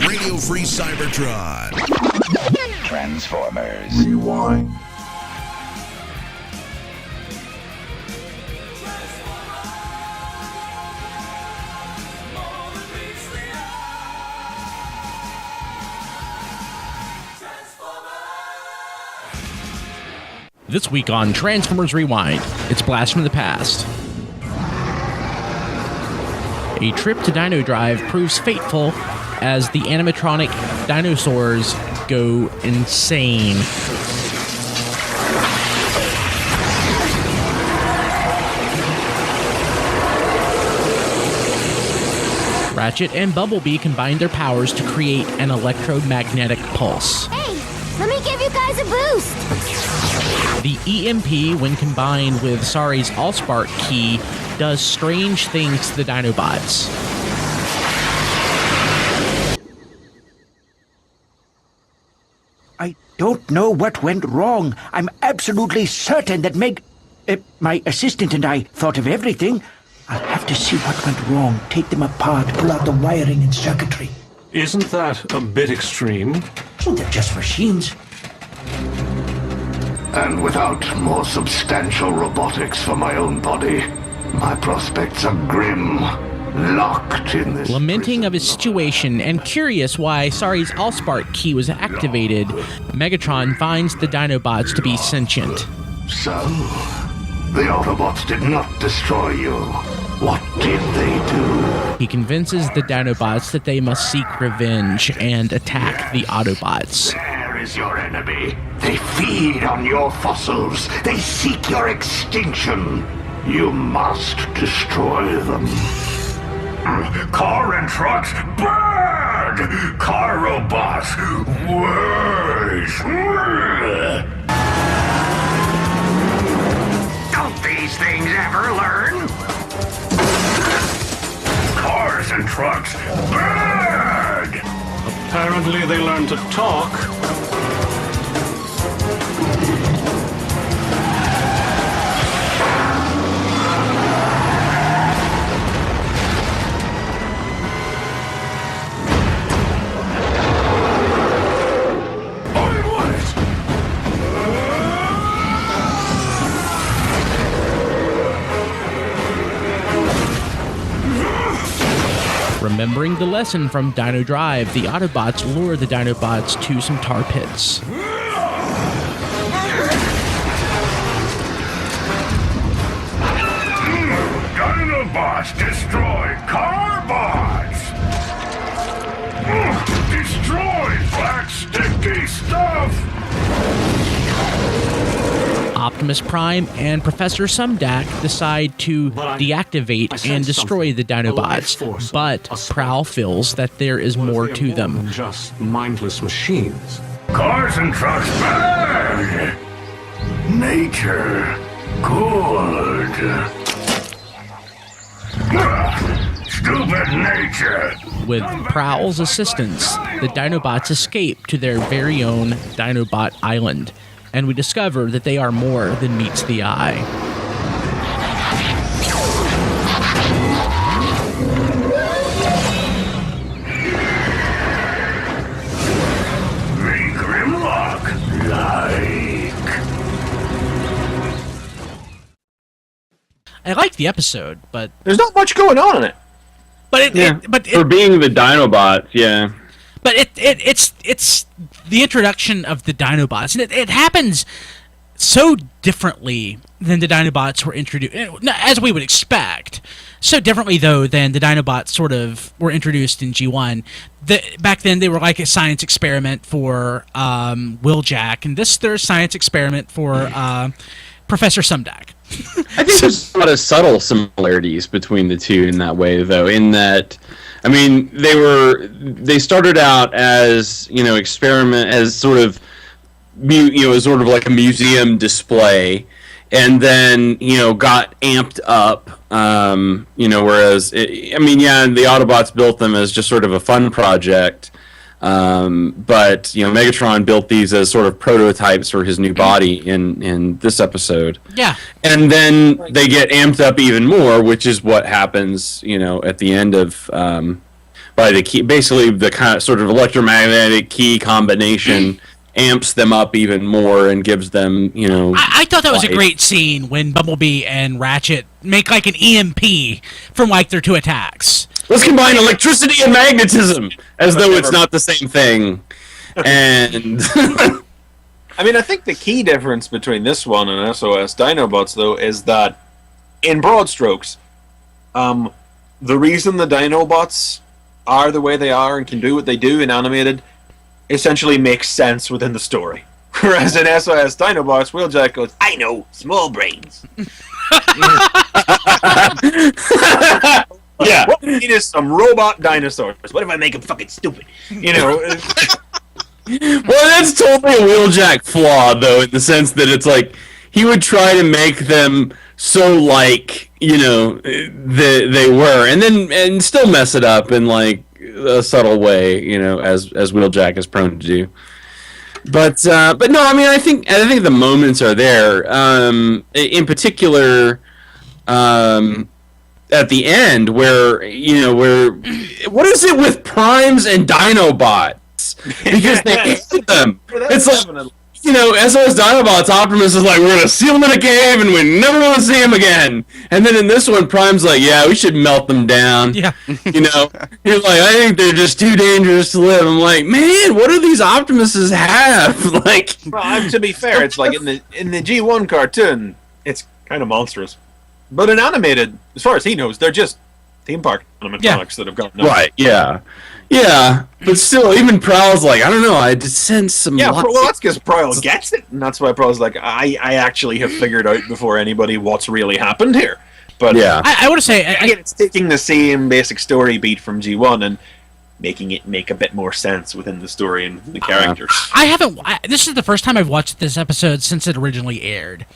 Radio Free Cybertron. Transformers. Rewind. This week on Transformers Rewind, it's Blast from the Past. A trip to Dino Drive proves fateful as the animatronic dinosaurs go insane. Ratchet and Bumblebee combine their powers to create an electromagnetic pulse. Hey, let me give you guys a boost. The EMP, when combined with Sari's Allspark key, does strange things to the Dinobots. I don't know what went wrong. I'm absolutely certain that my assistant and I thought of everything. I'll have to see what went wrong, take them apart, pull out the wiring and circuitry. Isn't that a bit extreme? Oh, they're just machines. And without more substantial robotics for my own body, my prospects are grim. Locked in this Lamenting prison. of his situation and curious why Sari's Allspark key was activated, Megatron finds the Dinobots to be sentient. So, the Autobots did not destroy you. What did they do? He convinces the Dinobots that they must seek revenge and attack the Autobots. There is your enemy. They feed on your fossils. They seek your extinction. You must destroy them. Car and trucks, burn! Car robots, worse! Don't these things ever learn? Cars and trucks, burn! Apparently they learned to talk. Remembering the lesson from Dino Drive, the Autobots lure the Dinobots to some tar pits. Dinobots destroy Carbots! Destroy black sticky stuff! Optimus Prime and Professor Sumdac decide to deactivate and destroy the Dinobots, but Prowl feels that there is more to them. Than just mindless machines. Cars and trucks burn! Nature, good. Stupid nature! With Prowl's assistance, the Dinobots escape to their very own Dinobot Island, and we discover that they are more than meets the eye. The Grimlock, like. I like the episode, but There's not much going on in it. For being the Dinobots, yeah. But it's the introduction of the Dinobots, and it happens so differently than the Dinobots were introduced, as we would expect. So differently, though, than the Dinobots sort of were introduced in G1. Back then, they were like a science experiment for Wheeljack, and they're a science experiment for Professor Sumdac. I think there's a lot of subtle similarities between the two in that way, though, in that, I mean, they started out as, experiment, as sort of, as sort of like a museum display, and then, got amped up, whereas, the Autobots built them as just sort of a fun project, but, Megatron built these as sort of prototypes for his new body in this episode. Yeah. And then they get amped up even more, which is what happens, at the end of, by the key. Basically, the kind of sort of electromagnetic key combination amps them up even more and gives them, I thought that was a life. great scene when Bumblebee and Ratchet make like an EMP from like their two attacks. Let's combine electricity and magnetism, as though it's not the same thing. And I mean, I think the key difference between this one and SOS Dinobots, though, is that, in broad strokes, the reason the Dinobots are the way they are and can do what they do in animated essentially makes sense within the story. Whereas in SOS Dinobots, Wheeljack goes, I know, small brains. yeah, What we need is some robot dinosaurs. What if I make them fucking stupid? well, that's totally a Wheeljack flaw, though, in the sense that it's like he would try to make them so like they were, and still mess it up in like a subtle way, as Wheeljack is prone to do. But no, I mean, I think the moments are there. In particular, at the end, where what is it with Primes and Dinobots? Because they hate them. It's like, SOS Dinobots, Optimus is like, we're gonna seal them in a cave and we're never gonna see them again. And then in this one, Prime's like, yeah, we should melt them down. Yeah. He's like, I think they're just too dangerous to live. I'm like, man, what do these Optimuses have? Like, well, to be fair, it's like in the G1 cartoon, it's kind of monstrous. But in animated, as far as he knows, they're just theme park animatronics that have gotten right, yeah. Yeah, but still, even Prowl's like, I don't know, I just sense some... Yeah, well, that's because Prowl gets it, and that's why Prowl's like, I actually have figured out before anybody what's really happened here. But yeah, I want to say... it's taking the same basic story beat from G1 and making it make a bit more sense within the story and the characters. This is the first time I've watched this episode since it originally aired,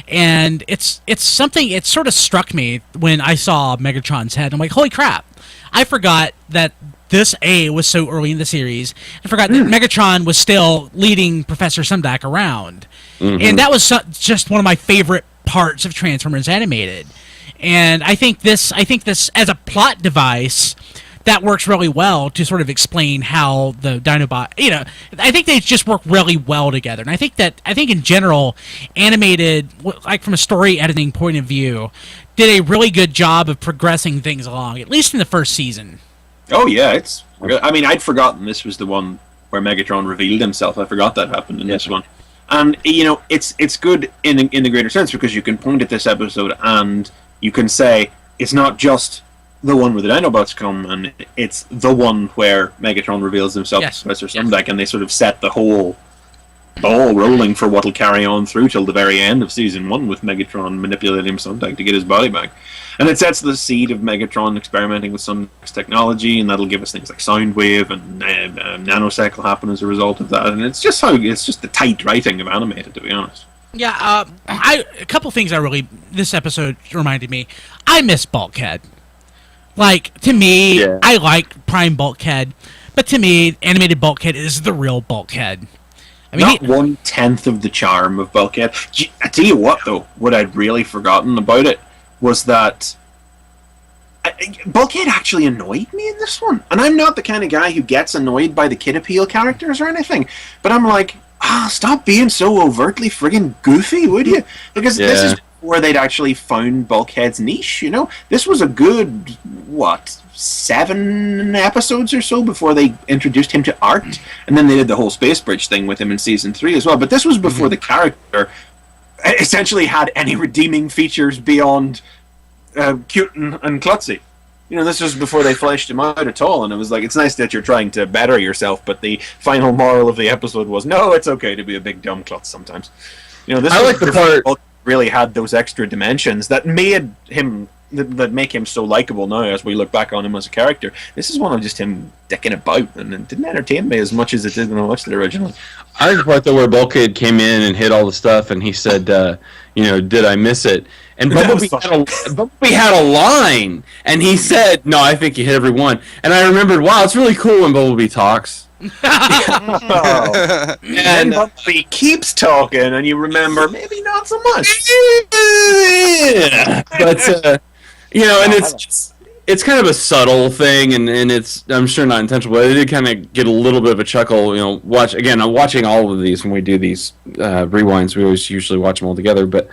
and it's something. It sort of struck me when I saw Megatron's head. I'm like, holy crap! I forgot that this was so early in the series. I forgot that Megatron was still leading Professor Sumdac around, and that was just one of my favorite parts of Transformers Animated. And I think this as a plot device, that works really well to sort of explain how the Dinobot, I think they just work really well together. And I think in general, Animated, like from a story editing point of view, did a really good job of progressing things along, at least in the first season. Oh yeah, I mean, I'd forgotten this was the one where Megatron revealed himself. I forgot that happened in this one. And it's good in the greater sense because you can point at this episode and you can say it's not just the one where the Dinobots come, and it's the one where Megatron reveals himself to Professor Sumdac, and they sort of set the whole ball rolling for what'll carry on through till the very end of season 1 with Megatron manipulating Sumdac to get his body back. And it sets the seed of Megatron experimenting with Sumdac's technology, and that'll give us things like Soundwave and Nanosec will happen as a result of that. And it's just the tight writing of Animated, to be honest. Yeah, a couple things this episode reminded me. I miss Bulkhead. Like, to me, I like Prime Bulkhead, but to me, Animated Bulkhead is the real Bulkhead. I mean, not 1/10 of the charm of Bulkhead. I tell you what, though, what I'd really forgotten about it was that Bulkhead actually annoyed me in this one. And I'm not the kind of guy who gets annoyed by the Kid Appeal characters or anything, but I'm like, stop being so overtly friggin' goofy, would you? Because this is where they'd actually found Bulkhead's niche, This was a good, 7 episodes or so before they introduced him to art, and then they did the whole Space Bridge thing with him in season 3 as well. But this was before the character essentially had any redeeming features beyond cute and klutzy. This was before they fleshed him out at all, and it was like, it's nice that you're trying to better yourself, but the final moral of the episode was, no, it's okay to be a big dumb klutz sometimes. This I like the part really had those extra dimensions that made him that make him so likable now as we look back on him as a character. This is one of just him dicking about, and it didn't entertain me as much as it did when I watched it originally. I like the part though where Bulkhead came in and hit all the stuff, and he said, did I miss it? And Bumblebee had a line, and he said, no, I think you hit every one. And I remembered, wow, it's really cool when Bumblebee talks. And Bumblebee keeps talking, and you remember, maybe not so much. But, and it's just, it's kind of a subtle thing, and it's, I'm sure, not intentional, but I did kind of get a little bit of a chuckle. I'm watching all of these when we do these rewinds. We always usually watch them all together, but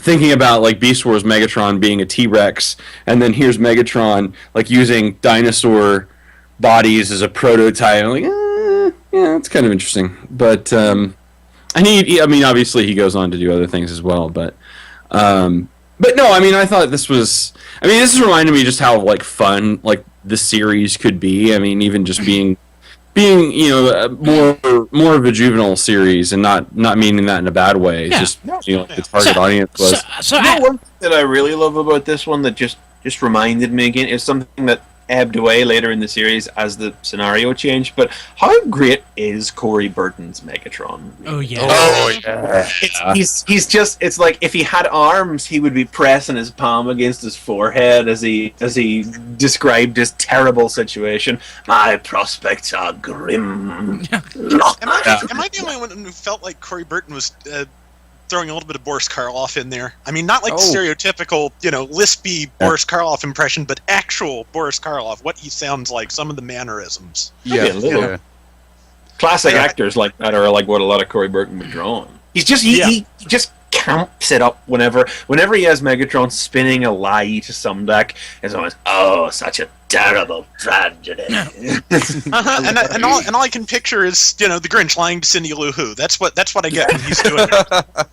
thinking about like Beast Wars Megatron being a T-Rex, and then here's Megatron like using dinosaur bodies as a prototype. I'm like, yeah, it's kind of interesting. But and obviously he goes on to do other things as well, but no, I thought this was. This reminded me just how like fun like the series could be. Even just being more of a juvenile series, and not meaning that in a bad way. Yeah. Just the target audience was. One thing that I really love about this one that just reminded me again is something that ebbed away later in the series as the scenario changed. But how great is Corey Burton's Megatron? Oh yeah. Oh yeah. He's just, it's like if he had arms, he would be pressing his palm against his forehead as he described this terrible situation. My prospects are grim. Am I the only one who felt like Corey Burton was throwing a little bit of Boris Karloff in there? Not like the stereotypical, lispy Boris Karloff impression, but actual Boris Karloff, what he sounds like, some of the mannerisms. Yeah. Classic actors like that are like what a lot of Corey Burton would draw on. He just camps it up whenever he has Megatron spinning a lie to some deck. It's always, oh, such a terrible tragedy. And all I can picture is the Grinch lying to Cindy Lou Who. That's what I get when he's doing it.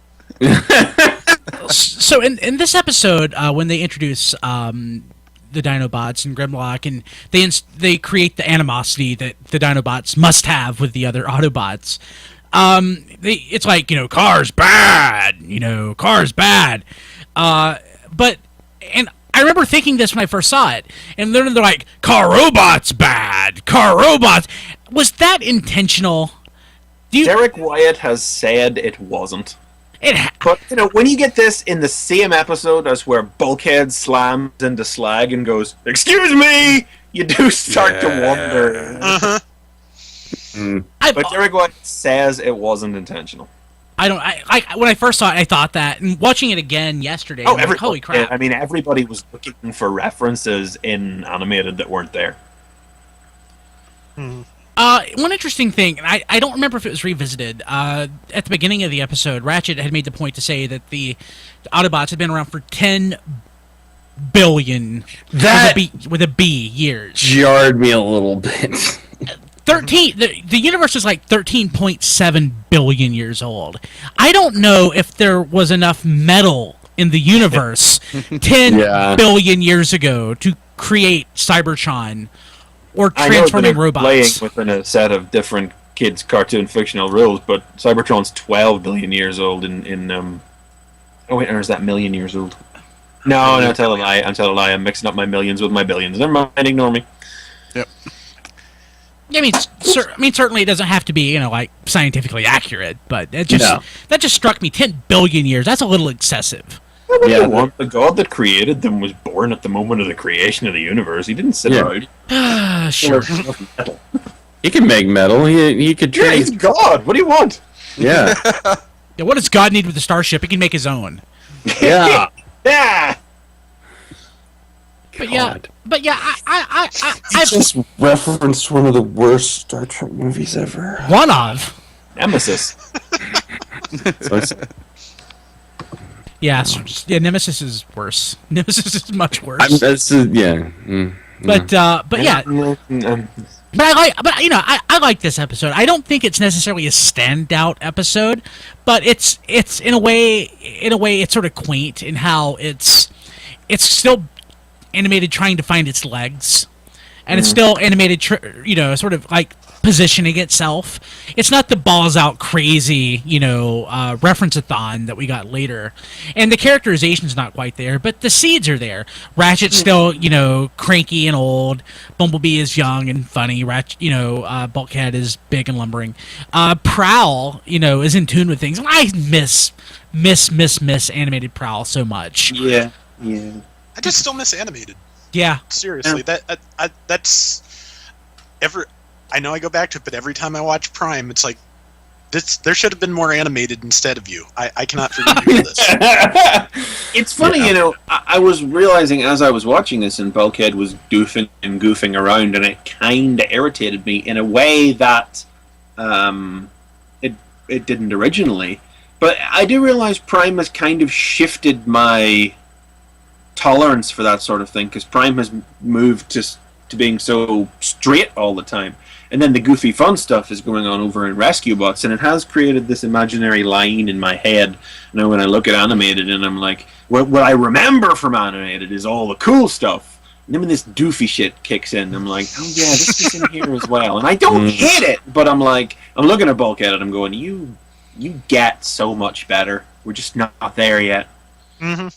So in this episode, when they introduce the Dinobots and Grimlock, and they create the animosity that the Dinobots must have with the other Autobots. It's like, cars bad, cars bad. But I remember thinking this when I first saw it, and then they're like, car robots bad, car robots. Was that intentional? Derek Wyatt has said it wasn't. But when you get this in the same episode as where Bulkhead slams into Slag and goes, "Excuse me," you do start to wonder. But Derek Wyatt says it wasn't intentional. When I first saw it, I thought that, and watching it again yesterday, I'm like, holy crap! Everybody was looking for references in animated that weren't there. One interesting thing, and I don't remember if it was revisited, at the beginning of the episode, Ratchet had made the point to say that the Autobots had been around for 10 billion with a B years. Jarred me a little bit. 13. The universe is like 13.7 billion years old. I don't know if there was enough metal in the universe 10 billion years ago to create Cybertron. Or transforming robots. Playing within a set of different kids' cartoon fictional rules, but Cybertron's 12 billion years old or is that million years old? No, tell a lie. I'm mixing up my millions with my billions. Never mind, ignore me. Yep. Certainly it doesn't have to be, scientifically accurate, but that just struck me. 10 billion years. That's a little excessive. The god that created them was born at the moment of the creation of the universe. He didn't sit around. Sure. He can make metal. He could. Yeah, he's God. What do you want? Yeah. Yeah. What does God need with the starship? He can make his own. Yeah. Yeah. But I just referenced one of the worst Star Trek movies ever. One of Nemesis. Nemesis is worse. Nemesis is much worse. But I like this episode. I don't think it's necessarily a standout episode, but it's in a way it's sort of quaint in how it's still animated trying to find its legs, and it's still animated sort of like positioning itself. It's not the balls out crazy, reference-a-thon that we got later. And the characterization's not quite there, but the seeds are there. Ratchet's still, cranky and old. Bumblebee is young and funny. Bulkhead is big and lumbering. Prowl, is in tune with things. And I miss animated Prowl so much. Yeah. I just still miss animated. Yeah. Seriously, that's I know I go back to it, but every time I watch Prime, it's like There should have been more animated instead of you. I cannot forgive you for this. It's funny, I was realizing as I was watching this, and Bulkhead was goofing around, and it kind of irritated me in a way that it didn't originally. But I do realize Prime has kind of shifted my tolerance for that sort of thing, because Prime has moved to being so straight all the time. And then the goofy fun stuff is going on over in Rescue Bots, and it has created this imaginary line in my head. When I look at animated, and I'm like, what I remember from animated is all the cool stuff. And then when this doofy shit kicks in, I'm like, oh yeah, this is in here as well. And I don't hate it, but I'm like, I'm looking at Bulkhead, and I'm going, you get so much better. We're just not there yet. Mm-hmm.